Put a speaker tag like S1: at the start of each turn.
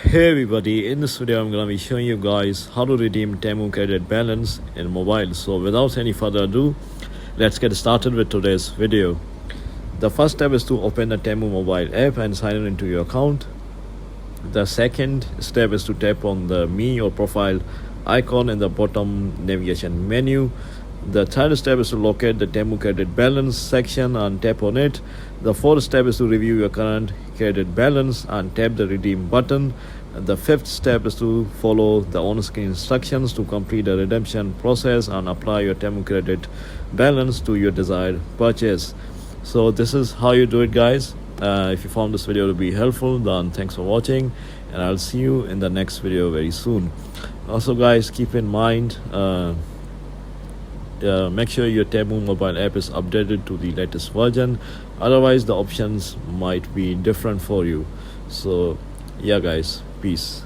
S1: Hey everybody, in this video I'm gonna be showing you guys how to redeem TEMU credit balance in mobile. So without any further ado, let's get started with today's video. The first step is to open the TEMU mobile app and sign in into your account. The second step is to tap on the Me or profile icon in the bottom navigation menu. The third step is to locate the TEMU credit balance section and tap on it. The fourth step is to review your current credit balance and tap the redeem button. And the fifth step is to follow the on-screen instructions to complete the redemption process and apply your TEMU credit balance to your desired purchase. So this is how you do it, guys. If you found this video to be helpful, then thanks for watching, and I'll see you in the next video very soon. Also guys, keep in mind, make sure your TEMU mobile app is updated to the latest version, otherwise the options might be different for you. So yeah guys, peace.